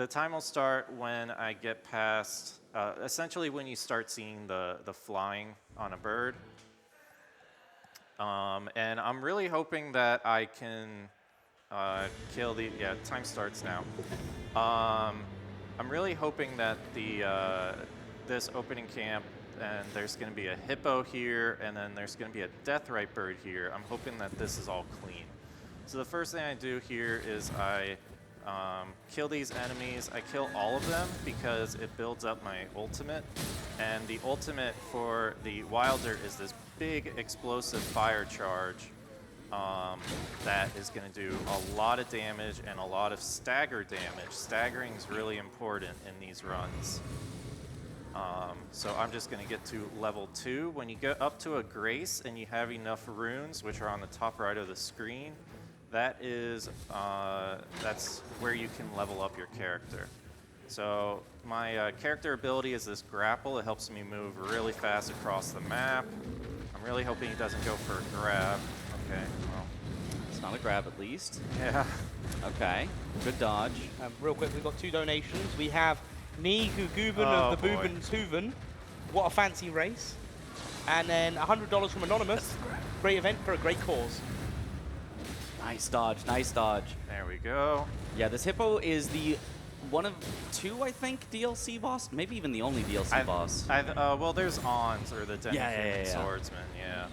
the time will start when I get past, essentially when you start seeing the flying on a bird. And I'm really hoping that I can kill the, yeah, time starts now. I'm really hoping that this opening camp, and there's going to be a hippo here, and then there's going to be a deathrite bird here. I'm hoping that this is all clean. So the first thing I do here is I kill these enemies. I kill all of them because it builds up my ultimate. And the ultimate for the Wilder is this big explosive fire charge that is going to do a lot of damage and a lot of stagger damage. Staggering is really important in these runs. So I'm just going to get to level 2. When you get up to a Grace and you have enough runes, which are on the top right of the screen, that's where you can level up your character. So my character ability is this grapple. It helps me move really fast across the map. I'm really hoping he doesn't go for a grab. Okay, well. It's not a grab at least. Yeah. Okay, good dodge. Real quick, we've got 2 donations. We have Nigu Guben of the Boobens Hooven. What a fancy race. And then $100 from Anonymous. Great event for a great cause. Nice dodge, nice dodge. There we go. Yeah, this hippo is the one of 2, I think, DLC boss. Maybe even the only DLC boss. Well, there's Ons, or the Den Swordsman, yeah.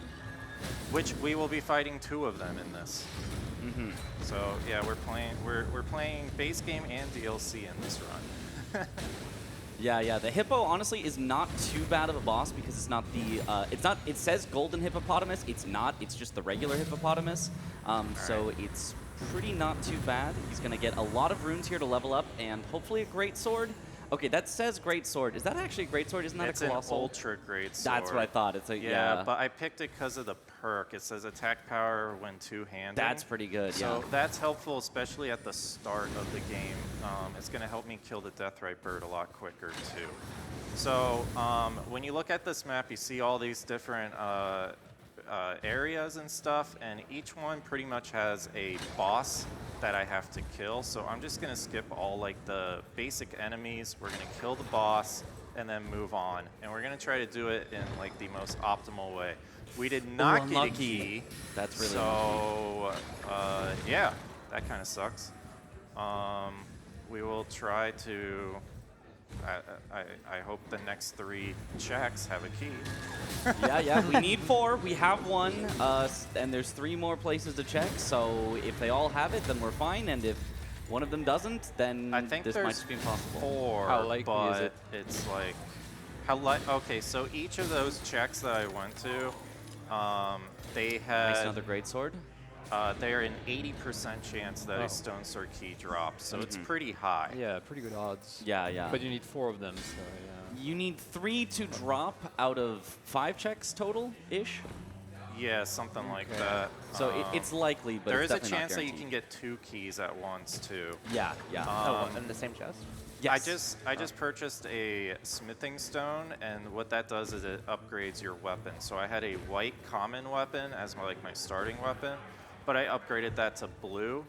Which we will be fighting 2 of them in this. Mm-hmm. So yeah, we're playing base game and DLC in this run. Yeah. The hippo honestly is not too bad of a boss because it's not the it says golden hippopotamus. It's not. It's just the regular hippopotamus. So it's pretty not too bad. He's gonna get a lot of runes here to level up and hopefully a great sword. Okay, that says great sword. Is that actually a great sword? Isn't that it's a colossal? An ultra great sword. That's what I thought. It's a yeah. But I picked it because of the perk. It says attack power when 2-handed. That's pretty good. So that's helpful, especially at the start of the game. It's going to help me kill the deathrite bird a lot quicker too. So when you look at this map, you see all these different areas and stuff, and each one pretty much has a boss that I have to kill. So I'm just gonna skip all like the basic enemies. We're gonna kill the boss and then move on. And we're gonna try to do it in like the most optimal way. We did not get a key. That's really so yeah, that kind of sucks. We will try to. I hope the next 3 checks have a key. yeah, we need 4. We have 1, and there's 3 more places to check. So if they all have it, then we're fine. And if one of them doesn't, then I think this might just be impossible. 4. How likely is it? It's like okay, so each of those checks that I went to, they had another great sword. They're an 80% chance that a stone sword key drops, so it's pretty high. Yeah, pretty good odds. Yeah. But you need 4 of them, so yeah. You need 3 to drop out of 5 checks total-ish? Yeah, something like that. So it's likely, but there it's is a definitely chance not that you guaranteed. can get 2 keys at once too. Yeah. In the same chest? Yes. I just purchased a smithing stone, and what that does is it upgrades your weapon. So I had a white common weapon as my starting weapon, but I upgraded that to blue,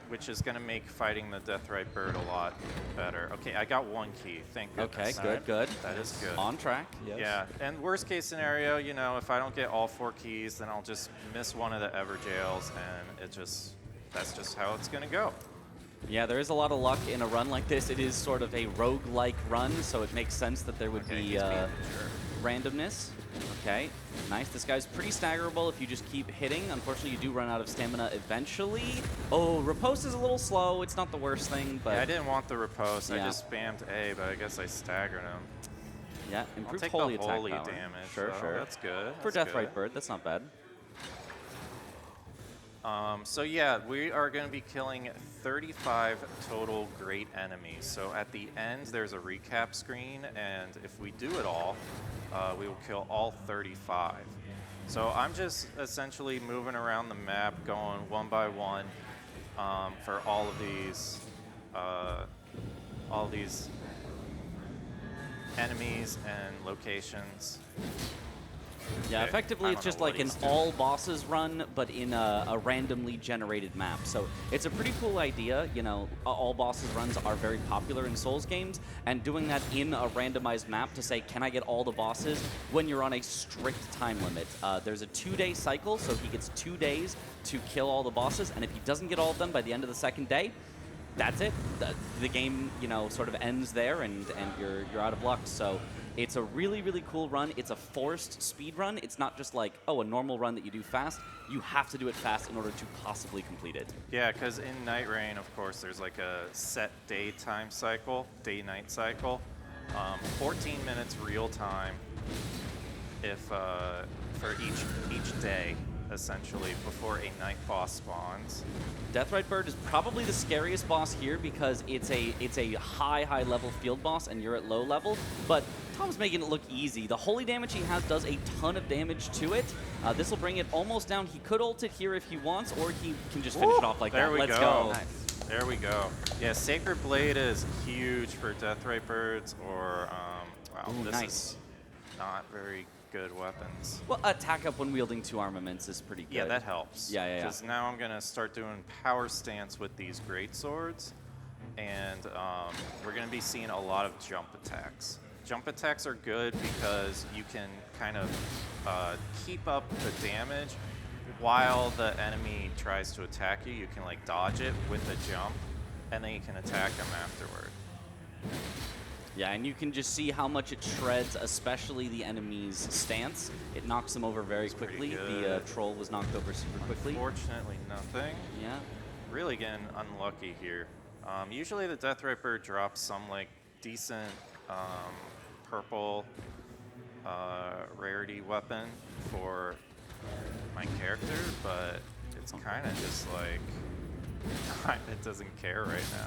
which is going to make fighting the deathrite bird a lot better. Okay, I got 1 key. Thank goodness. Okay, good. That is good. On track. Yes. Yeah, and worst case scenario, you know, if I don't get all 4 keys, then I'll just miss one of the Everjails, and that's just how it's going to go. Yeah, there is a lot of luck in a run like this. It is sort of a rogue-like run, so it makes sense that there would be randomness. Okay, nice. This guy's pretty staggerable if you just keep hitting. Unfortunately, you do run out of stamina eventually. Oh, riposte is a little slow. It's not the worst thing, but... Yeah, I didn't want the riposte. I just spammed A, but I guess I staggered him. Yeah, improved I'll take holy the attack holy power. damage. Sure. That's good. For Deathrite Bird, that's not bad. So yeah, we are going to be killing 35 total great enemies. So at the end, there's a recap screen, and if we do it all, we will kill all 35. So I'm just essentially moving around the map, going one by one for all of these enemies and locations. Yeah, Okay, effectively I it's don't just know what like an he's doing. all bosses run, but in a randomly generated map. So it's a pretty cool idea. You know, all bosses runs are very popular in Souls games, and doing that in a randomized map to say, can I get all the bosses when you're on a strict time limit? There's a 2-day cycle, so he gets 2 days to kill all the bosses, and if he doesn't get all of them by the end of the second day, that's it. The game, you know, sort of ends there, and you're out of luck. So it's a really, really cool run. It's a forced speed run. It's not just like, oh, a normal run that you do fast. You have to do it fast in order to possibly complete it. Yeah, because in Nightreign, of course, there's like a set day-time cycle, day-night cycle. 14 minutes real time if for each day, essentially, before a night boss spawns. Deathrite Bird is probably the scariest boss here because it's a high level field boss and you're at low level, but Tom's making it look easy. The holy damage he has does a ton of damage to it. This will bring it almost down. He could ult it here if he wants, or he can just finish it off like that. Let's go. Nice. There we go. Yeah, Sacred Blade is huge for Deathrite Birds, or wow, Ooh, this nice. is not very good weapons. Well, attack up when wielding 2 armaments is pretty good. Yeah, that helps. Yeah. Because now I'm gonna start doing power stance with these great swords, and we're gonna be seeing a lot of jump attacks. Jump attacks are good because you can kind of keep up the damage while the enemy tries to attack you. You can like dodge it with a jump, and then you can attack them afterward. Yeah, and you can just see how much it shreds, especially the enemy's stance. It knocks them over very quickly. The troll was knocked over super quickly. Unfortunately, nothing. Yeah. Really getting unlucky here. Usually the Deathrite Bird drops some like decent purple rarity weapon for my character, but it's kind of just like it doesn't care right now.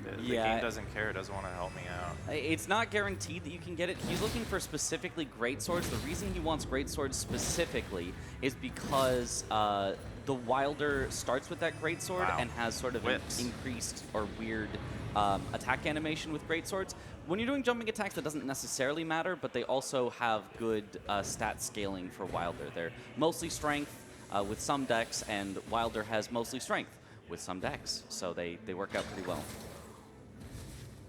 The game doesn't care. It doesn't want to help me out. It's not guaranteed that you can get it. He's looking for specifically great swords. The reason he wants great swords specifically is because the Wilder starts with that great sword and has sort of an increased or weird attack animation with great swords. When you're doing jumping attacks, that doesn't necessarily matter, but they also have good stat scaling for Wilder. They're mostly strength with some dex, and Wilder has mostly strength with some dex, so they work out pretty well.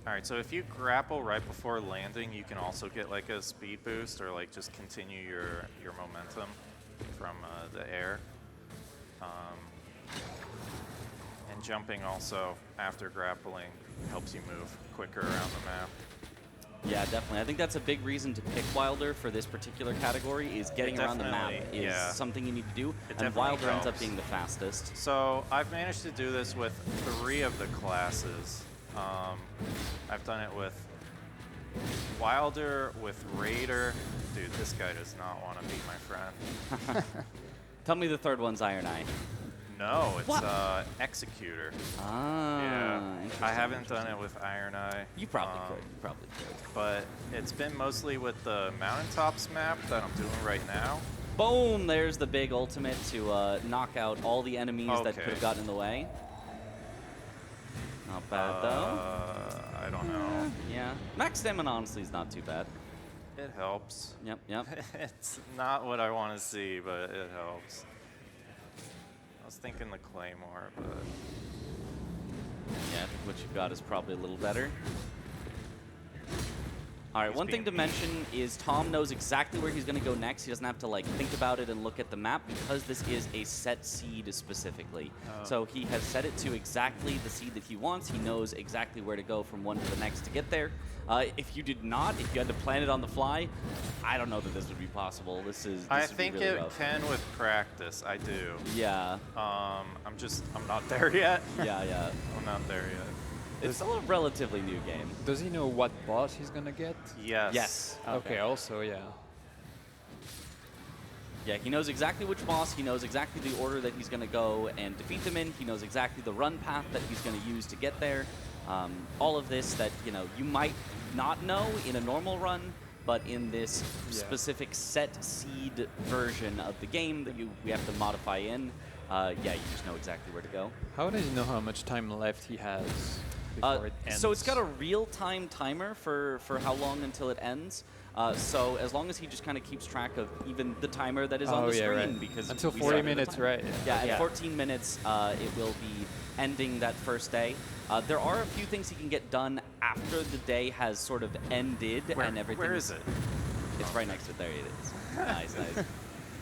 All right, so if you grapple right before landing, you can also get like a speed boost, or like just continue your momentum from the air. And jumping also after grappling helps you move quicker around the map. Yeah, definitely. I think that's a big reason to pick Wilder for this particular category, is getting around the map is something you need to do, and Wilder ends up being the fastest. So I've managed to do this with 3 of the classes. I've done it with Wilder, with Raider. Dude, this guy does not want to be my friend. Tell me the third one's Iron Eye. No, it's Executor. Ah, yeah. I haven't done it with Iron Eye. You probably could. You probably could. But it's been mostly with the Mountaintops map that I'm doing right now. Boom! There's the big ultimate to knock out all the enemies that could have gotten in the way. Not bad, though. I don't know. Yeah. Max stamina, honestly, is not too bad. It helps. Yep. It's not what I want to see, but it helps. I was thinking the Claymore, but... Yeah, I think what you've got is probably a little better. All right, one thing to mention is Tom knows exactly where he's going to go next. He doesn't have to like think about it and look at the map because this is a set seed specifically. So he has set it to exactly the seed that he wants. He knows exactly where to go from one to the next to get there. If you did not, if you had to plan it on the fly, I don't know that this would be possible. I think really it rough. can with practice. I do. Yeah. I'm not there yet. Yeah. I'm not there yet. It's still a relatively new game. Does he know what boss he's gonna get? Yes. Yes. Okay, also, yeah. Yeah, he knows exactly which boss, he knows exactly the order that he's going to go and defeat them in, he knows exactly the run path that he's going to use to get there. All of this that, you know, you might not know in a normal run, but in this specific set seed version of the game that we have to modify in, you just know exactly where to go. How does he know how much time left he has? before it ends. So it's got a real-time timer for how long until it ends. So as long as he just kind of keeps track of even the timer that is on the screen, right. because Until we 40 started the minutes, timer. right? Yeah, at Yeah. 14 minutes, it will be ending that first day. There are a few things he can get done after the day has sort of ended and everything. Where is it? It's right next to it. There it is. Nice, nice.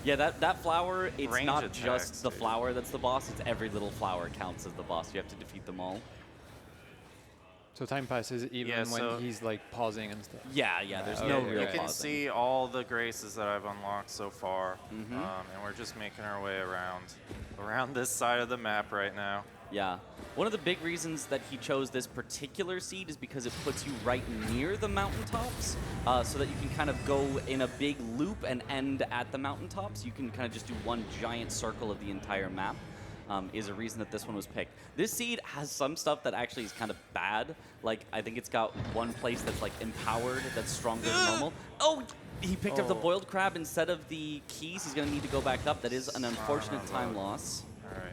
Yeah, that flower, it's Range not attacks, just the dude. flower that's the boss, it's every little flower counts as the boss. You have to defeat them all. So time passes even Yeah, so- when he's like pausing and stuff. Yeah, yeah, there's Okay, no you're real You right. can pausing. see all the graces that I've unlocked so far, Mhm. and we're just making our way around this side of the map right now. Yeah. One of the big reasons that he chose this particular seed is because it puts you right near the mountaintops, so that you can kind of go in a big loop and end at the mountaintops. You can kind of just do one giant circle of the entire map. Is a reason that this one was picked. This seed has some stuff that actually is kind of bad. Like, I think it's got one place that's like empowered, that's stronger than normal. Oh, he picked up the Oh. boiled crab instead of the keys. He's gonna need to go back up. That is an unfortunate time loss. All right.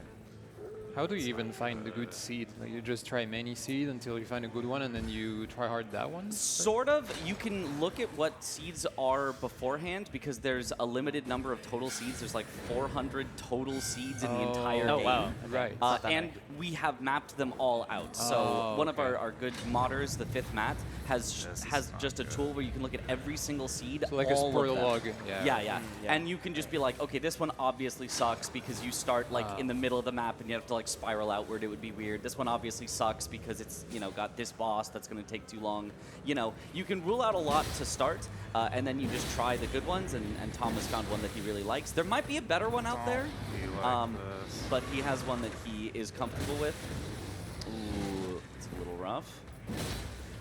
How do you even find the good seed? Like you just try many seeds until you find a good one, and then you try hard that one? Sort of. You can look at what seeds are beforehand because there's a limited number of total seeds. There's like 400 total seeds in the entire Oh, game. wow. Right. that And many. we have mapped them all out. So Oh, one of okay. our good modders, the fifth Matt, This is has not just a good. tool where you can look at every single seed. So like a all of spoil them. log. Yeah. Yeah, yeah. Yeah. And you can just be like, okay, this one obviously sucks because you start like in the middle of the map and you have to like spiral outward. It would be weird. This one obviously sucks because it's, you know, got this boss that's going to take too long. You know, you can rule out a lot to start, and then you just try the good ones. And Tom has found one that he really likes. There might be a better one out there, Don't be like this. but he has one that he is comfortable with. Ooh, it's a little rough.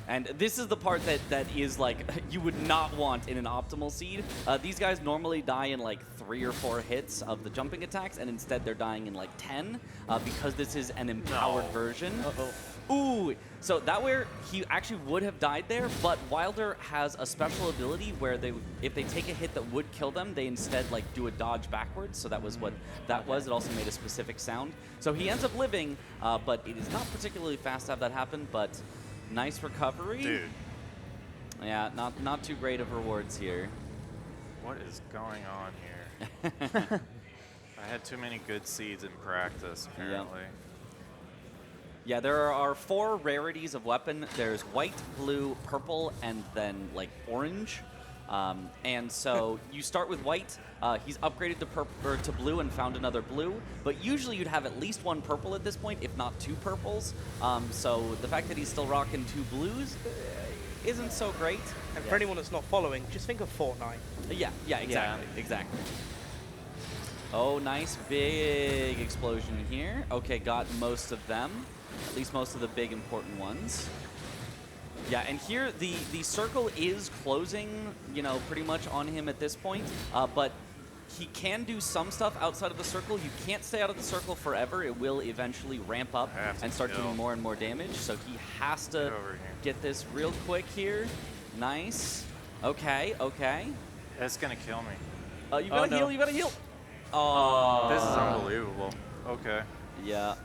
And this is the part that is like you would not want in an optimal seed. These guys normally die in like 3 or 4 hits of the jumping attacks, and instead they're dying in like 10 because this is an empowered No. version. Uh-oh. Ooh, so that where he actually would have died there, but Wilder has a special ability where if they take a hit that would kill them, they instead like do a dodge backwards. So that was what that was. It also made a specific sound. So he ends up living, but it is not particularly fast to have that happen. But nice recovery. Dude, Yeah, not too great of rewards here. what is going on here? I had too many good seeds in practice, apparently. Yeah, there are 4 rarities of weapon. There's white, blue, purple, and then like orange. And so you start with white. He's upgraded to blue and found another blue. But usually you'd have at least 1 purple at this point, if not 2 purples. So the fact that he's still rocking 2 blues isn't so great. And for anyone that's not following, just think of Fortnite. Yeah, exactly, exactly. Oh, nice big explosion here. Okay, got most of them, at least most of the big important ones. Yeah, and here the circle is closing, you know, pretty much on him at this point, but he can do some stuff outside of the circle. You can't stay out of the circle forever. It will eventually ramp up I have to and start kill. doing more and more damage, so he has to Get over here. get this real quick here. Nice. Okay, okay. It's gonna kill me. You gotta no. heal, you gotta heal. Oh, This is unbelievable. Okay. Yeah.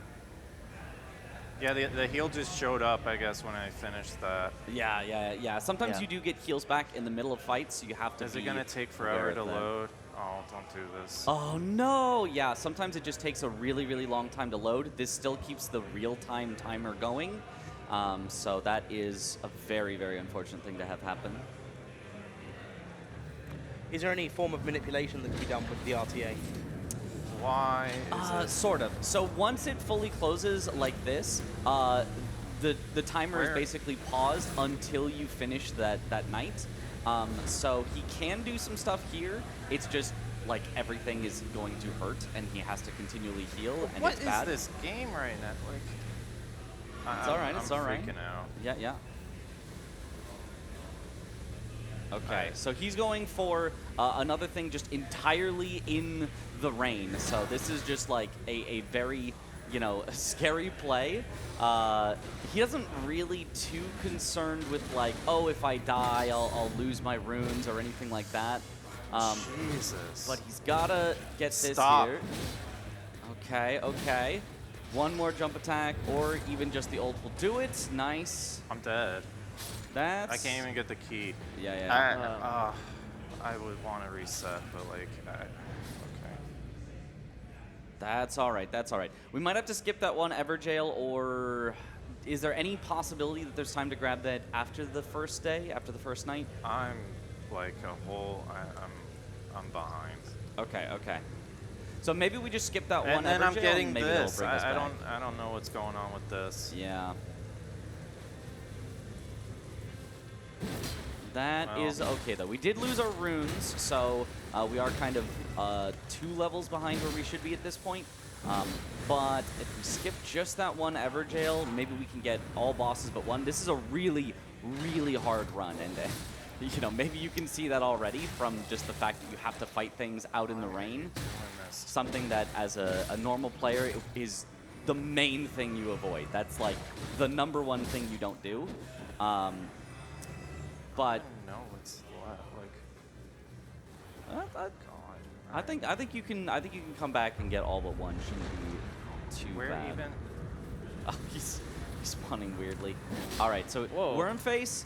Yeah, the heal just showed up, I guess, when I finished that. Yeah. Sometimes Yeah. you do get heals back in the middle of fights, so you have to Is be it gonna take aware forever of to that. load? Oh, don't do this. Oh no! Yeah, sometimes it just takes a really, really long time to load. This still keeps the real-time timer going, so that is a very, very unfortunate thing to have happen. Is there any form of manipulation that can be done with the RTA? Why is it? Sort of. So once it fully closes like this, the timer is Where? basically paused until you finish that night. So he can do some stuff here. It's just like everything is going to hurt, and he has to continually heal, and What it's is bad. this game right now? Like, It's all right, it's I'm all right. freaking out. Yeah. Okay, Alright. so he's going for another thing just entirely in the rain. So this is just like a very, you know, scary play. He doesn't really too concerned with like, oh, if I die, I'll lose my runes or anything like that. Jesus. But he's gotta get this Stop. here. Okay. One more jump attack, or even just the ult will do it. Nice. I'm dead. That's... I can't even get the key. Yeah. I would want to reset, but like, okay. That's all right. That's all right. We might have to skip that one Everjail, or is there any possibility that there's time to grab that after the first day, after the first night? I'm like I'm behind. Okay. Okay. So maybe we just skip that one. And then I'm Everjail, getting and maybe this. Bring us I back. don't know what's going on with this. Yeah. That Well. is okay, though. We did lose our runes, so we are kind of 2 levels behind where we should be at this point. But if we skip just that one Everjail, maybe we can get all bosses but one. This is a really, really hard run, and you know, maybe you can see that already from just the fact that you have to fight things out in the rain. I missed. Something that, as a normal player, is the main thing you avoid. That's like the #1 thing you don't do. But No, it's like. I think you can come back and get all but one. Shouldn't be too Where bad. even? Oh, he's spawning weirdly. All right, so Whoa. Wormface,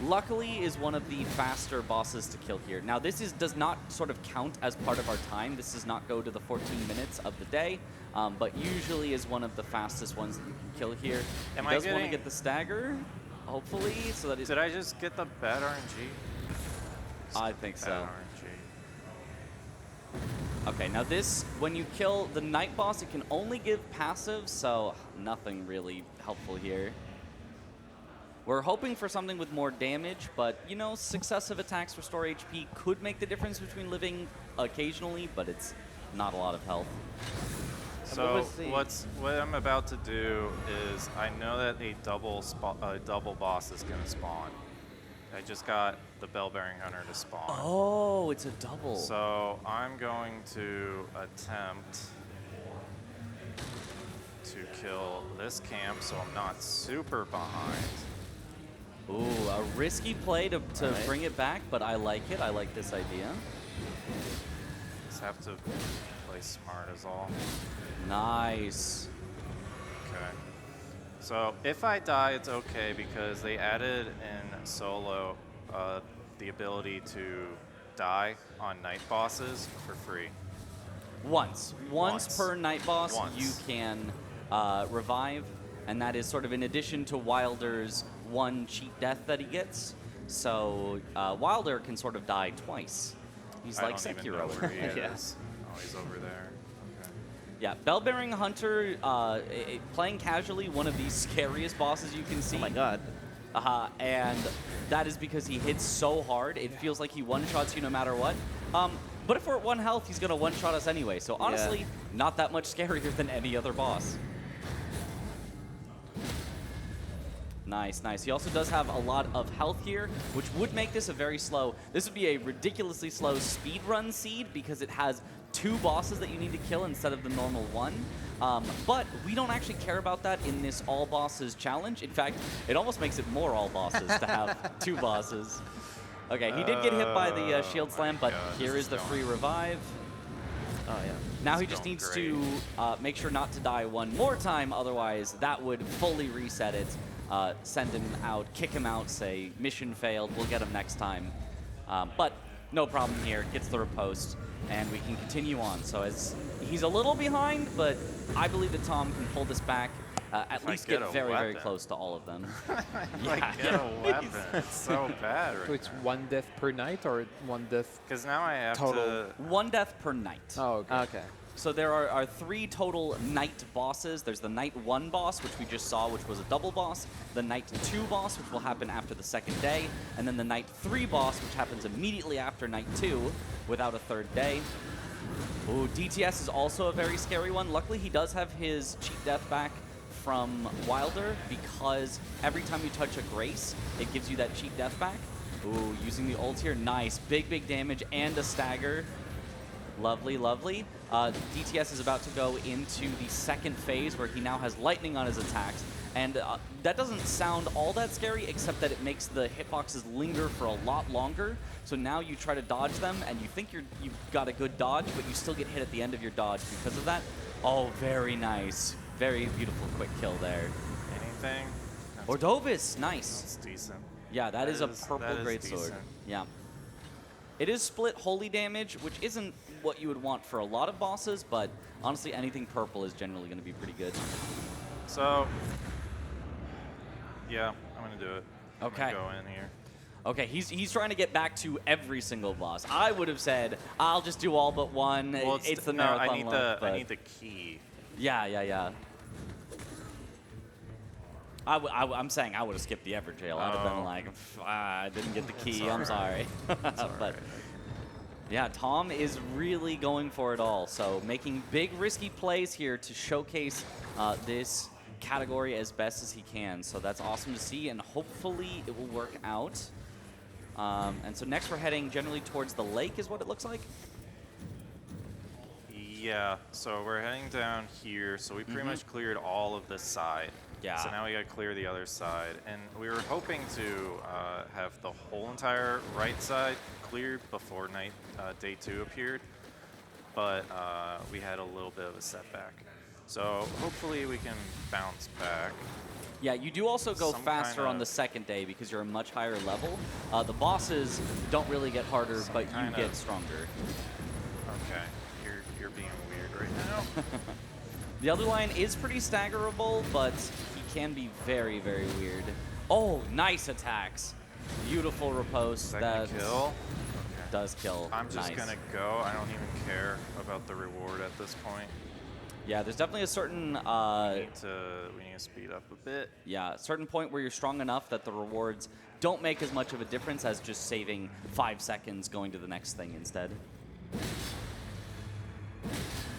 luckily, is one of the faster bosses to kill here. Now, this does not sort of count as part of our time. This does not go to the 14 minutes of the day, but usually is one of the fastest ones that you can kill here. Am He I does want to getting- get the stagger, hopefully, so that Did I just get the bad RNG? I think so. Bad RNG. Okay, now this, when you kill the night boss, it can only give passive, so nothing really helpful here. We're hoping for something with more damage, but, you know, successive attacks restore HP could make the difference between living occasionally, but it's not a lot of health. So what I'm about to do is I know that a double boss is gonna spawn. I just got the Bell-Bearing Hunter to spawn. Oh, it's a double. So I'm going to attempt to kill this camp so I'm not super behind. Ooh, a risky play to bring it back, but I like it. I like this idea. Just have to play smart is all. Nice. Okay. So if I die, it's okay because they added in solo the ability to die on night bosses for free. Once per night boss, Once. you can revive, and that is sort of in addition to Wilder's 1 cheat death that he gets. So Wilder can sort of die twice. He's I like don't even know Sekiro. where he Yeah. is. Oh, he's over there. Okay. Yeah, Bell-Bearing Hunter, playing casually, one of the scariest bosses you can see. Oh my god. And that is because he hits so hard, it feels like he one-shots you no matter what. But if we're at 1 health, he's going to one-shot us anyway. So honestly, not that much scarier than any other boss. Nice, nice. He also does have a lot of health here, which would make this a very slow... This would be a ridiculously slow speedrun seed because it has 2 bosses that you need to kill instead of the normal 1. But we don't actually care about that in this all bosses challenge. In fact, it almost makes it more all bosses to have 2 bosses. Okay, he did get hit by the shield slam, but God, here this is the is free going- revive. Oh yeah. Now he It's just going needs great. to make sure not to die 1 more time, otherwise that would fully reset it. Send him out, kick him out, say, mission failed, we'll get him next time. But no problem here, gets the riposte, and we can continue on. So as he's a little behind, but I believe that Tom can pull this back, at If I least get get a very, very weapon. close to all of them. Like, get a weapon. It's so bad So right it's 1 death per night or 1 death? Because now I have Total. to... 1 death per night. Oh, okay. Okay. So there are 3 total night bosses. There's the night 1 boss, which we just saw, which was a double boss. The night 2 boss, which will happen after the 2nd day. And then the night 3 boss, which happens immediately after night 2, without a 3rd day. Ooh, DTS is also a very scary one. Luckily, he does have his cheat death back from Wilder, because every time you touch a Grace, it gives you that cheat death back. Ooh, using the ult here. Nice. Big, big damage and a stagger. Lovely, lovely. DTS is about to go into the 2nd phase where he now has lightning on his attacks. And that doesn't sound all that scary, except that it makes the hitboxes linger for a lot longer. So now you try to dodge them, and you think you've got a good dodge, but you still get hit at the end of your dodge because of that. Oh, very nice. very beautiful quick kill there. Anything? Ordovis, nice. That's decent. Yeah, that is a purple that is greatsword. decent. Yeah. It is split holy damage, which isn't what you would want for a lot of bosses, but honestly, anything purple is generally going to be pretty good. So, yeah, I'm gonna do it. Okay. I'm gonna go in here. Okay, he's trying to get back to every single boss. I would have said, I'll just do all but one. Well, it's the no, marathon I need look, the I need the key. Yeah. I'm saying I would have skipped the Everjail. I'd have been like, I didn't get the key. I'm sorry. But yeah, Tom is really going for it all. So making big risky plays here to showcase this category as best as he can. So that's awesome to see, and hopefully it will work out. And so next we're heading generally towards the lake is what it looks like. Yeah, so we're heading down here. So we pretty much cleared all of this side. Yeah. So now we gotta clear the other side. And we were hoping to have the whole entire right side cleared before day 2 appeared. But we had a little bit of a setback. So hopefully we can bounce back. Yeah, you do also go Some faster on kinda- the second day because you're a much higher level. The bosses don't really get harder, but you kinda- get stronger. Okay, you're being weird right now. The other line is pretty staggerable, but he can be very, very weird. Oh, nice attacks. Beautiful riposte. Second kill. Does kill. I'm just Nice. gonna go. I don't even care about the reward at this point. Yeah, there's definitely a certain We need to speed up a bit. certain point where you're strong enough that the rewards don't make as much of a difference as just saving 5 seconds going to the next thing instead.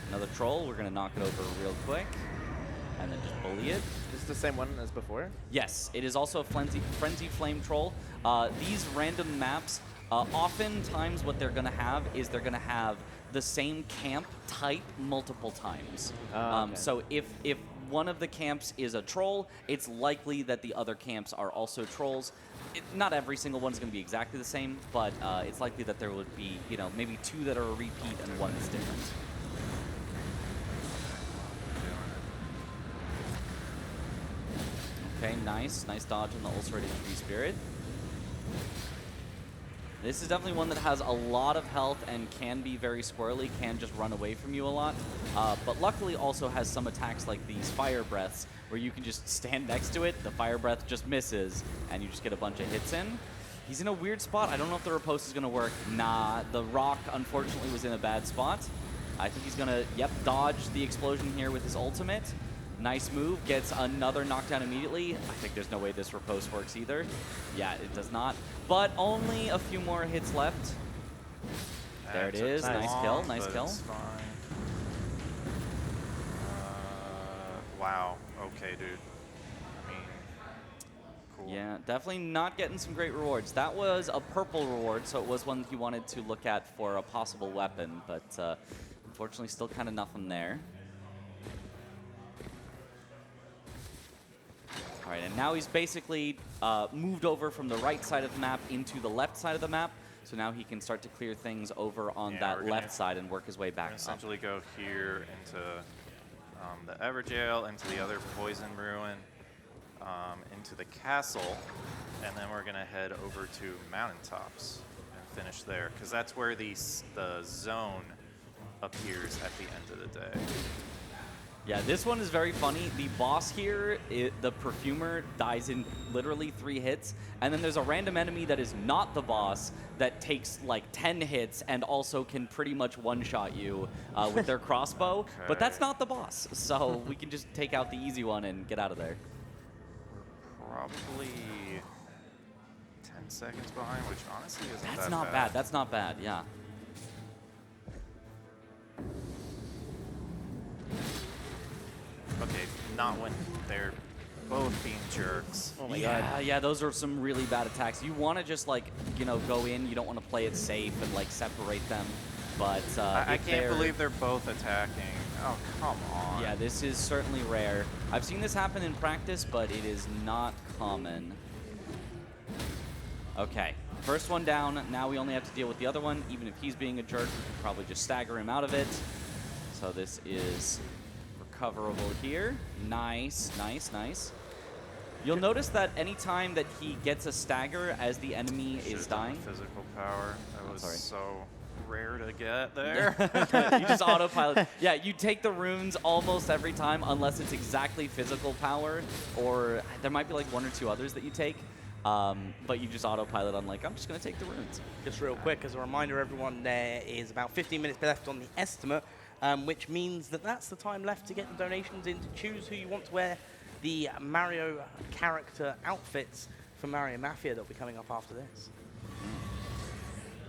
Another troll. We're gonna knock it over real quick, and then just bully it. This is the same one as before? Yes, it is also a Frenzy Flame Troll. These random maps, oftentimes what they're going to have is they're going to have the same camp type multiple times. Okay. So if one of the camps is a troll, it's likely that the other camps are also trolls. Not every single one is going to be exactly the same, but it's likely that there would be, maybe 2 that are a repeat and 1 that's different. Okay, nice dodge on the ulcerated tree spirit. This is definitely one that has a lot of health and can be very squirrely, can just run away from you a lot. But luckily also has some attacks like these fire breaths where you can just stand next to it, the fire breath just misses, and you just get a bunch of hits in. He's in a weird spot. I don't know if the riposte is going to work. Nah, the rock unfortunately was in a bad spot. I think he's going to, dodge the explosion here with his ultimate. Nice move, gets another knockdown immediately. I think there's no way this riposte works either. Yeah, it does not. But only a few more hits left. There it is. Nice kill, nice kill. It's fine. Wow. Okay, dude. I mean, cool. Yeah, definitely not getting some great rewards. That was a purple reward, so it was one he wanted to look at for a possible weapon, but unfortunately still kind of nothing there. All right, and now he's basically moved over from the right side of the map into the left side of the map. So now he can start to clear things over on that left side and work his way back up. Essentially go here into the Everjail, into the other Poison Ruin, into the castle, and then we're going to head over to Mountaintops and finish there, because that's where the zone appears at the end of the day. Yeah, this one is very funny. The boss here, the Perfumer, dies in literally 3 hits. And then there's a random enemy that is not the boss that takes like 10 hits and also can pretty much one-shot you with their crossbow. Okay. But that's not the boss. So we can just take out the easy one and get out of there. We're probably 10 seconds behind, which honestly isn't That's that not bad. That's not bad, yeah. Okay, not when they're both being jerks. Oh my god. Yeah, those are some really bad attacks. You want to just like, go in. You don't want to play it safe and like separate them. But I can't believe they're both attacking. Oh, come on. Yeah, this is certainly rare. I've seen this happen in practice, but it is not common. Okay, first one down. Now we only have to deal with the other one. Even if he's being a jerk, we can probably just stagger him out of it. So this is recoverable here. Nice, nice, nice. You'll notice that anytime that he gets a stagger as the enemy is Should've done dying. the physical power. That was sorry. so rare to get there. You just autopilot. Yeah, you take the runes almost every time unless it's exactly physical power, or there might be like 1 or 2 others that you take. But you just autopilot on like, I'm just going to take the runes. Just real quick, as a reminder, everyone, there is about 15 minutes left on the estimate, which means that that's the time left to get the donations in to choose who you want to wear the Mario character outfits for Mario Mafia that'll be coming up after this.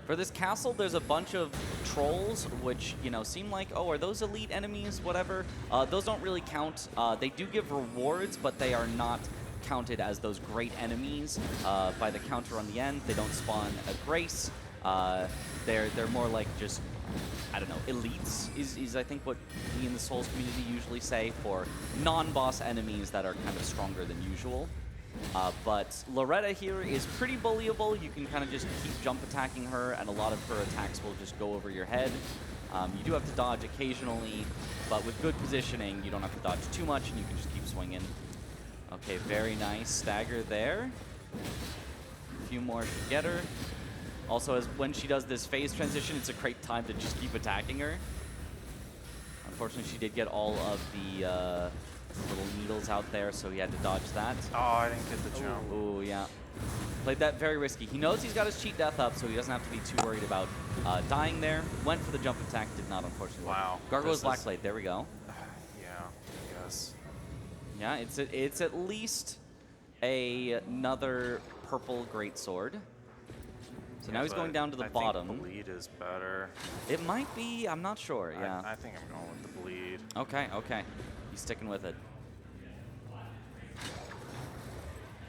For this castle, there's a bunch of trolls, which, you know, seem like, oh, are those elite enemies, whatever? Those don't really count. They do give rewards, but they are not counted as those great enemies by the counter on the end. They don't spawn a grace. They're more like just, I don't know, elites is I think what we in the Souls community usually say for non-boss enemies that are kind of stronger than usual. But Loretta here is pretty bullyable. You can kind of just keep jump attacking her, and a lot of her attacks will just go over your head. You do have to dodge occasionally, but with good positioning, you don't have to dodge too much, and you can just keep swinging. Okay, very nice stagger there. A few more should get her. Also, as when she does this phase transition, it's a great time to just keep attacking her. Unfortunately, she did get all of the little needles out there, so he had to dodge that. Oh, I didn't get the jump. Oh, yeah. Played that very risky. He knows he's got his cheat death up, so he doesn't have to be too worried about dying there. Went for the jump attack, did not, unfortunately. Wow. Gargoyle's This Black is- Blade, there we go. Yeah, I guess. Yeah, it's at least another purple greatsword. So now he's going down to the bottom. I think bleed is better. It might be, I'm not sure, yeah. I think I'm going with the bleed. Okay, okay. He's sticking with it.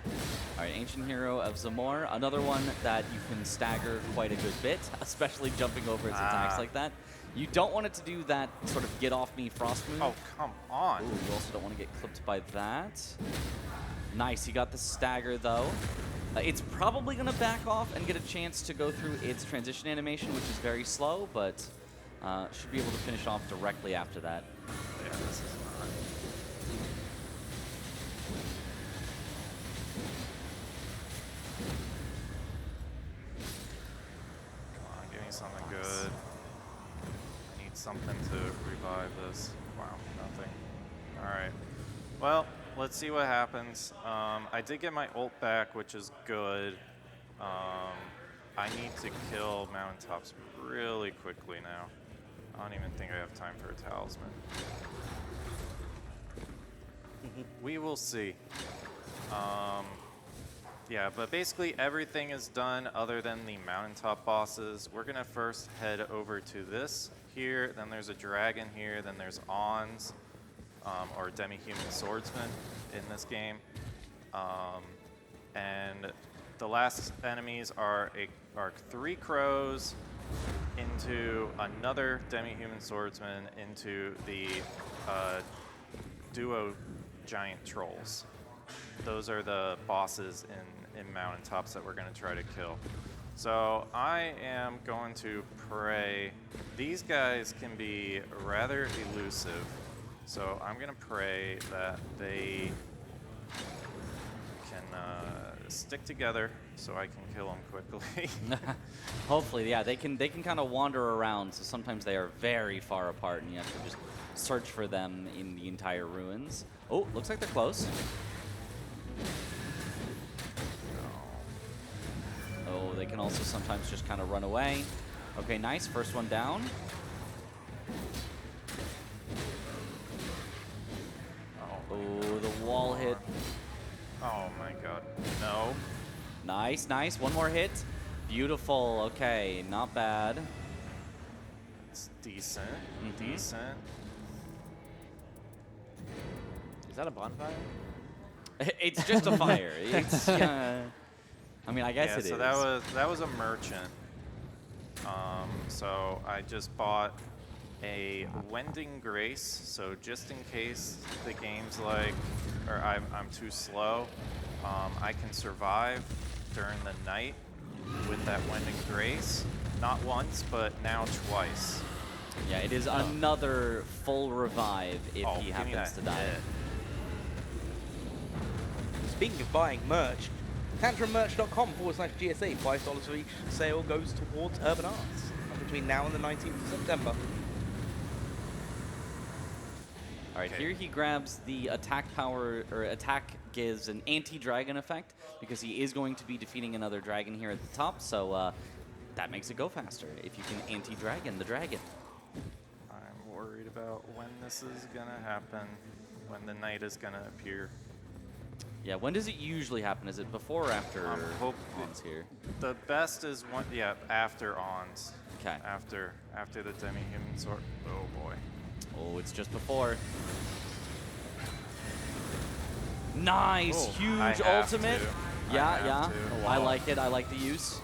All right, Ancient Hero of Zamor, another one that you can stagger quite a good bit, especially jumping over its attacks like that. You don't want it to do that sort of get off me frost move. Oh, come on. Ooh, you also don't want to get clipped by that. Nice, he got the stagger though. It's probably going to back off and get a chance to go through its transition animation, which is very slow, but should be able to finish off directly after that. Yeah, this is not. Come on, give me something good. I need something to revive this. Wow, nothing. Alright. Well, let's see what happens. I did get my ult back, which is good. I need to kill mountaintops really quickly now. I don't even think I have time for a talisman. We will see. Yeah, but basically everything is done other than the mountaintop bosses. We're gonna first head over to this here, then there's a dragon here, then there's Ons, or demi-human swordsman in this game. And the last enemies are 3 crows into another demi-human swordsman into the duo giant trolls. Those are the bosses in mountaintops that we're going to try to kill. So I am going to pray. These guys can be rather elusive, so I'm going to pray that they can stick together so I can kill them quickly. Hopefully, yeah, they can kind of wander around, so sometimes they are very far apart, and you have to just search for them in the entire ruins. Oh, looks like they're close. Oh, they can also sometimes just kind of run away. Okay, nice, first one down. Oh, the wall hit. Oh my god, no. Nice, nice, one more hit. Beautiful, okay, not bad. It's decent, decent. Is that a bonfire? It's just a fire. It's, I mean, I guess Yeah, it is. so that was a merchant. So I just bought a Wending Grace, so just in case the game's like, or I'm too slow, I can survive during the night with that Wending Grace. Not once, but now twice. Yeah, it is another full revive if Oh, he give me happens that to die. hit. Speaking of buying merch, tantrummerch.com/GSA. $5 of each sale goes towards Urban Arts between now and the 19th of September. All right, Okay. here he grabs the attack power, or attack gives an anti-dragon effect because he is going to be defeating another dragon here at the top, so that makes it go faster if you can anti-dragon the dragon. I'm worried about when this is gonna happen, when the knight is gonna appear. Yeah, when does it usually happen? Is it before or after hope Ons here? The best is one, yeah, after Ons. Okay. After the demi-human sword. Oh boy. Oh, it's just before. Nice, Oh, I huge have ultimate. to. I Yeah, have yeah. to. Oh, I wow. like it. I like the use.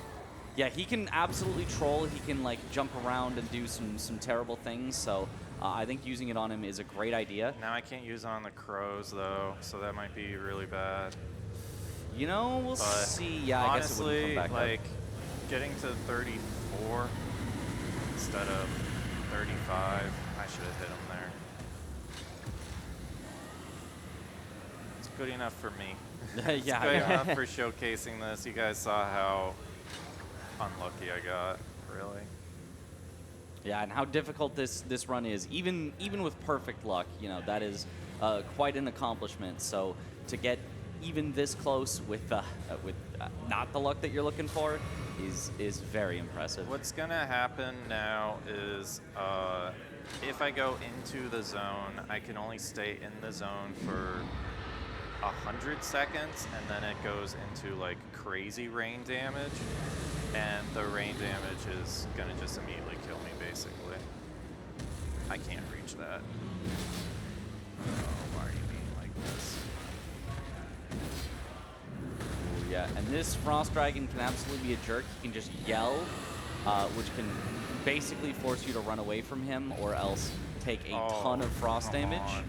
Yeah, he can absolutely troll. He can like jump around and do some terrible things. So I think using it on him is a great idea. Now I can't use it on the crows though, so that might be really bad. You know, we'll But see. Yeah, I guess it wouldn't honestly, come back like getting to 34 instead of 35, I should have hit him there. It's good enough for me. up. It's Yeah, good yeah. enough for showcasing this. You guys saw how unlucky I got, really. Yeah, and how difficult this run is. Even with perfect luck, you know, that is quite an accomplishment. So to get even this close with not the luck that you're looking for is very impressive. What's gonna happen now is if I go into the zone, I can only stay in the zone for 100 seconds, and then it goes into like crazy rain damage, and the rain damage is gonna just immediately kill me, basically. I can't reach that. Oh, why are you being like this? Yeah, and this Frost Dragon can absolutely be a jerk. He can just yell, which can basically force you to run away from him or else take a ton of frost come damage. on.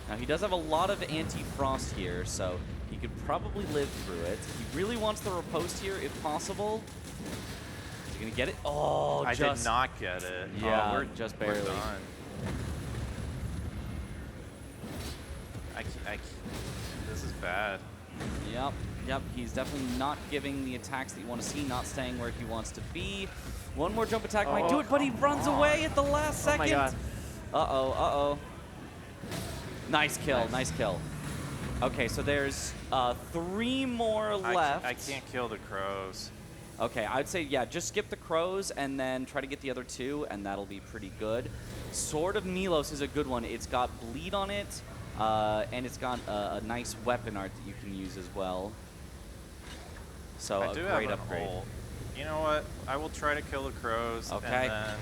Now, he does have a lot of anti-frost here, so he could probably live through it. He really wants the riposte here, if possible. Is he going to get it? Oh, I just... did not get it. Yeah, we're just we're barely. done. I can't, this is bad. Yep, he's definitely not giving the attacks that you want to see, not staying where he wants to be. One more jump attack might do it, but he runs away at the last second. Oh my god. Uh-oh. Nice kill, nice kill. Okay, so there's 3 more left. I can't kill the crows. Okay, I'd say, yeah, just skip the crows and then try to get the other 2, and that'll be pretty good. Sword of Milos is a good one. It's got bleed on it, and it's got a nice weapon art that you can use as well. So I a do great have an upgrade. ult. You know what? I will try to kill the crows, Okay. and then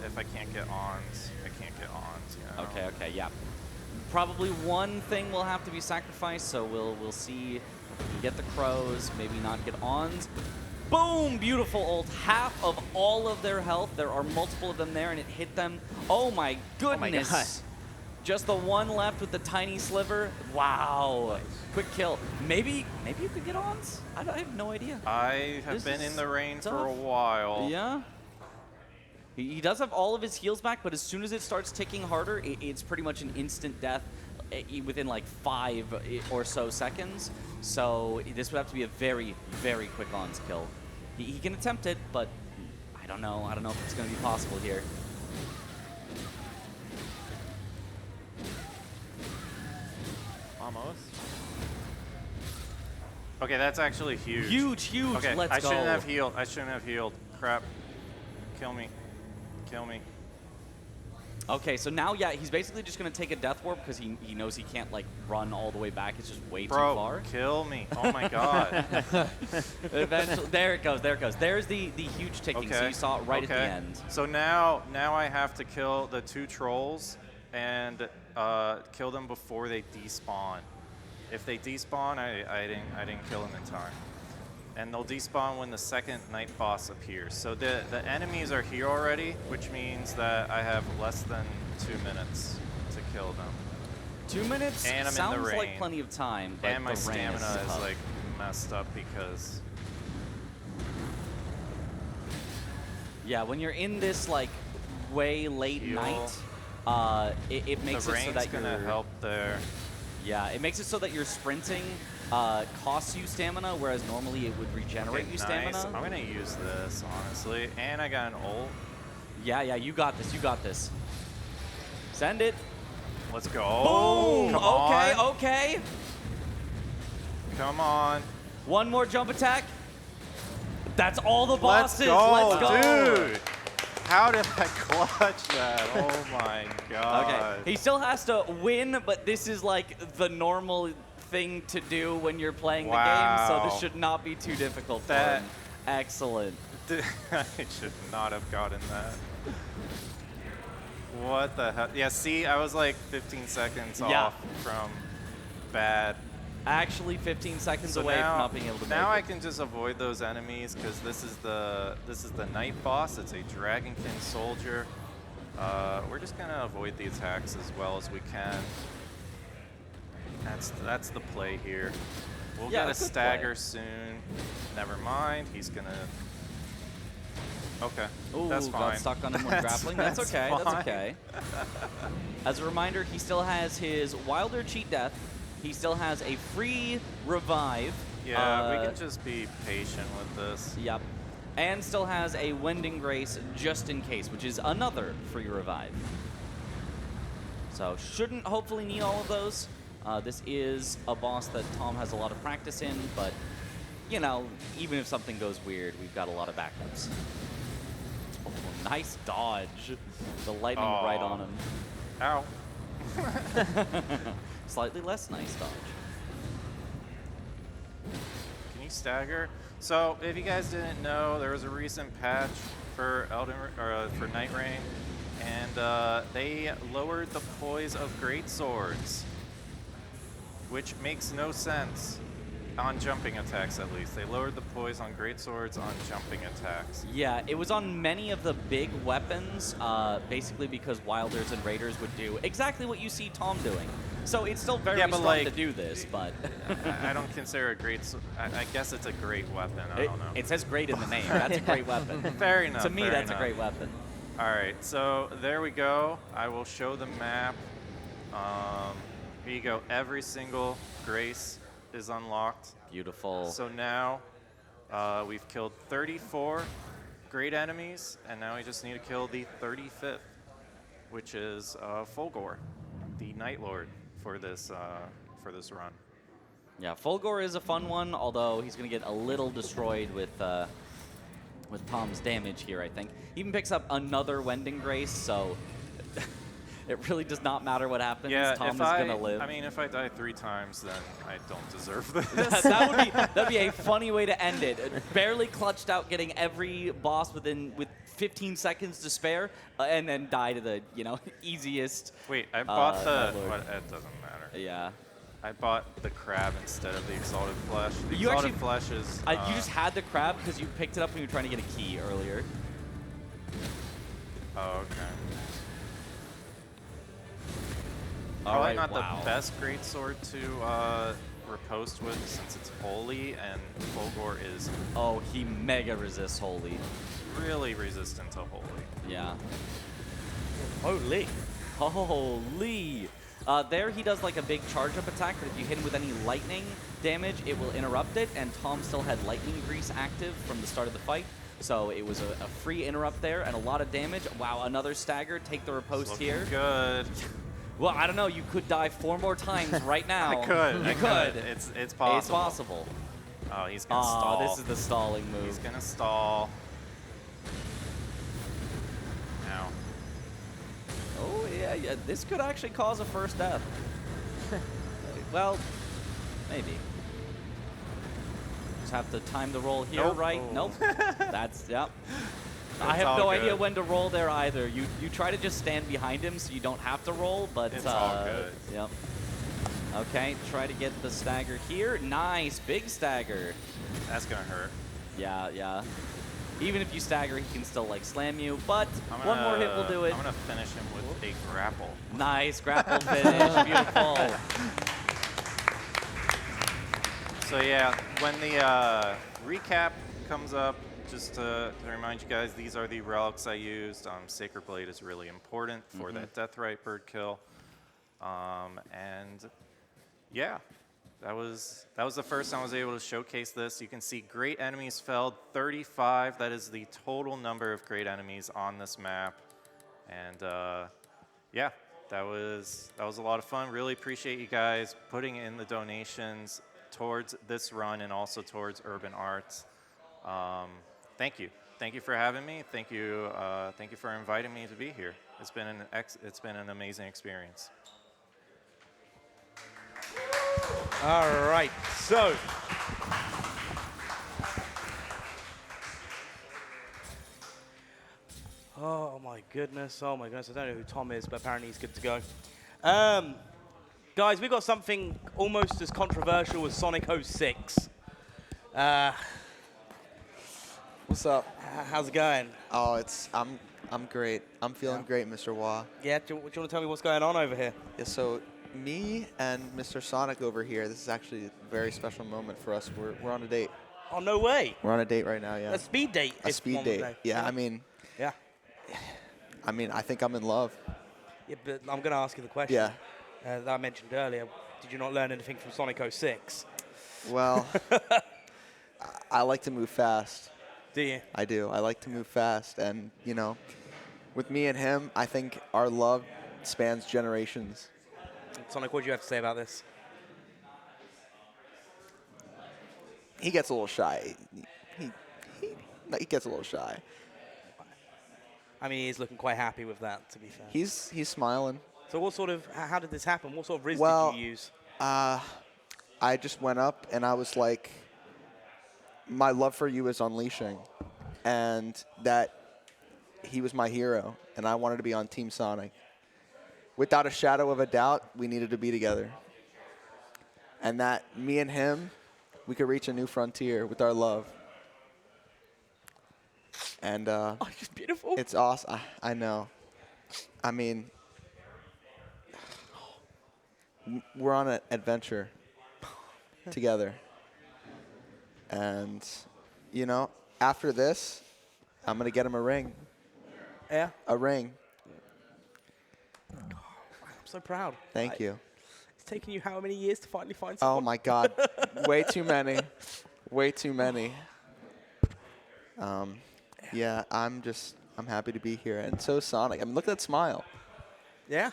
if I can't get ons, I can't get ons. You know? Okay, yeah. Probably one thing will have to be sacrificed, so we'll see if we can get the crows, maybe not get ons. Boom! Beautiful ult. Half of all of their health. There are multiple of them there, and it hit them. Oh my goodness! God. Just the one left with the tiny sliver. Wow! Quick kill. Maybe you could get ons. I have no idea. I have This been is in the rain for tough. a while. Yeah. He does have all of his heals back, but as soon as it starts ticking harder, it's pretty much an instant death within like 5 or so seconds. So this would have to be a very, very quick ons kill. He can attempt it, but I don't know. I don't know if it's going to be possible here. Almost. Okay, that's actually huge. Huge. Okay, Let's I go. shouldn't have healed. I shouldn't have healed. Crap. Kill me. Kill me. Okay, so now, yeah, he's basically just going to take a death warp because he knows he can't, like, run all the way back. It's just way Bro, too far. kill me. Oh my god. Eventually, there it goes. There's the huge ticking. So you saw it right at the end. So now I have to kill the 2 trolls and kill them before they despawn. If they despawn, I didn't kill them in time. And they'll despawn when the second night boss appears. So the enemies are here already, which means that I have less than 2 minutes to kill them. 2 minutes And I'm in the sounds like rain. plenty of time, but And my the rain stamina is tough. like messed up because Yeah, when you're in this like way late Heal. night, it makes The it so rain's that gonna you're help there. yeah, it makes it so that your sprinting costs you stamina, whereas normally it would regenerate Okay, you nice. stamina. I'm gonna use this honestly, and I got an ult. Yeah, you got this. You got this. Send it. Let's go. Boom. Come Okay, on. okay. Come on. One more jump attack. That's all the Let's bosses. go, Let's go. dude. How did I clutch that? Oh my god. Okay, he still has to win, but this is like the normal thing to do when you're playing the game, so this Wow. should not be too difficult for That- him. Excellent. I should not have gotten that. What the hell? Yeah, see, I was like 15 seconds Yeah. off from bad. Actually 15 seconds So away now, from not being able to now I make it. can just avoid those enemies because this is the night boss. It's a Dragonkin soldier. We're just gonna avoid the attacks as well as we can. That's the play here. We'll Yeah, get a good play. stagger soon. Never mind. He's gonna. Okay, Ooh, that's fine. got stuck on him when grappling. That's okay, that's fine. okay. As a reminder, he still has his Wilder cheat death. He still has a free revive. Yeah, we can just be patient with this. Yep. And still has a Wending Grace just in case, which is another free revive. So shouldn't hopefully need all of those. This is a boss that Tom has a lot of practice in, but you know, even if something goes weird, we've got a lot of backups. Oh, nice dodge. The lightning right on him. Ow. Slightly less nice dodge. Can you stagger? So, if you guys didn't know, there was a recent patch for for Nightreign, and they lowered the poise of greatswords, which makes no sense on jumping attacks. At least they lowered the poise on greatswords on jumping attacks. Yeah, it was on many of the big weapons, basically because Wilders and Raiders would do exactly what you see Tom doing. So it's still very Yeah, but strong like, to do this, but I don't consider a great. I guess it's a great weapon. I don't know. it says great in the name. That's a great weapon. Fair enough. To me, fair that's enough. a great weapon. All right, so there we go. I will show the map. Here you go. Every single Grace is unlocked. Beautiful. So now we've killed 34 great enemies, and now we just need to kill the 35th, which is Fulgor, the Night Lord for this run. Yeah, Fulgor is a fun one, although he's going to get a little destroyed with Tom's damage here, I think. He even picks up another Wending Grace, so it really does not matter what happens. Yeah, Tom if is going to live. I mean, if I die 3 times, then I don't deserve this. that'd be a funny way to end it. Barely clutched out, getting every boss with 15 seconds to spare, and then die to the easiest. Wait, I bought the. Night Lord. What, it doesn't matter. Yeah. I bought the crab instead of the exalted flesh. The You exalted actually- flesh is. You just had the crab because you picked it up when you were trying to get a key earlier. Oh, okay. All Probably right, not wow. the best greatsword to riposte with since it's holy, and Fulgor is Oh, he mega resists holy. really resistant to holy. Yeah. Holy. Holy. There he does like a big charge up attack, but if you hit him with any lightning damage, it will interrupt it, and Tom still had lightning grease active from the start of the fight. So it was a free interrupt there and a lot of damage. Wow, another stagger. Take the riposte Looking here. good. Well, I don't know. You could die 4 more times right now. I could. You I could. It's possible. It's possible. Oh, he's gonna stall. This is the stalling move. He's gonna stall. Ow. Oh, yeah. This could actually cause a first death. Well, maybe. Just have to time the roll here, Nope. right? Oh. Nope. That's, yep. I It's have all no good. idea when to roll there either. You try to just stand behind him so you don't have to roll, but It's all good. Yep. Okay, try to get the stagger here. Nice, big stagger. That's gonna hurt. Yeah. Even if you stagger, he can still like slam you, but I'm one more hit will gonna- do it. I'm gonna finish him with a grapple. Nice, grapple finish, beautiful. So yeah, when the recap comes up, just to remind you guys, these are the relics I used. Sacred Blade is really important for that Deathrite bird kill. And yeah, that was the first time I was able to showcase this. You can see great enemies felled, 35. That is the total number of great enemies on this map. And yeah, that was a lot of fun. Really appreciate you guys putting in the donations towards this run and also towards Urban Arts. Thank you. Thank you for having me. Thank you for inviting me to be here. It's been an amazing experience. All right, so. Oh my goodness, I don't know who Tom is, but apparently he's good to go. Guys, we've got something almost as controversial as Sonic 06. What's up? How's it going? Oh, I'm great. I'm feeling great, Mr. Wah. Yeah, do you want to tell me what's going on over here? Yeah, so me and Mr. Sonic over here, this is actually a very special moment for us. We're on a date. Oh, no way. We're on a date right now, yeah. A speed date. A speed date. Yeah, I mean, Yeah. I think I'm in love. Yeah, but I'm going to ask you the question that I mentioned earlier. Did you not learn anything from Sonic 06? Well, I like to move fast. Do you? I do. I like to move fast. And, you know, with me and him, I think our love spans generations. Sonic, what do you have to say about this? He gets a little shy. He gets a little shy. I mean, he's looking quite happy with that, to be fair. He's smiling. So what sort of, how did this happen? What sort of riz did you use? I just went up and I was like, my love for you is unleashing. And that he was my hero. And I wanted to be on Team Sonic. Without a shadow of a doubt, we needed to be together. And that me and him, we could reach a new frontier with our love. And Oh, it's just beautiful. it's awesome. I know. I mean, we're on an adventure together. And, you know, after this, I'm going to get him a ring. Yeah? A ring. I'm so proud. Thank you. It's taken you how many years to finally find Oh, someone? my God. Way too many. Way too many. Yeah, I'm happy to be here. And so is Sonic. I mean, look at that smile. Yeah?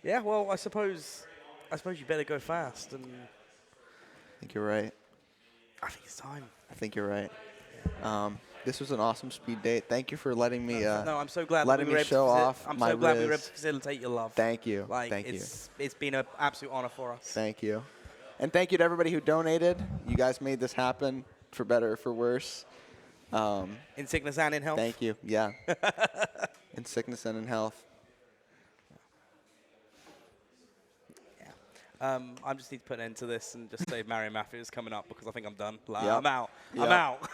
Yeah, well, I suppose you better go fast. And I think you're right. I think it's time. I think you're right. This was an awesome speed date. Thank you for letting me No, I'm so glad letting that we were me able show to off I'm my so glad we were riz. able to facilitate your love. Thank you. Like, Thank you. It's been an absolute honor for us. Thank you. And thank you to everybody who donated. You guys made this happen, for better or for worse. In sickness and in health. Thank you. Yeah. In sickness and in health. I just need to put an end to this and just say Mario Mafia is coming up because I think I'm done. Like, Yep. I'm out. Yep. I'm out.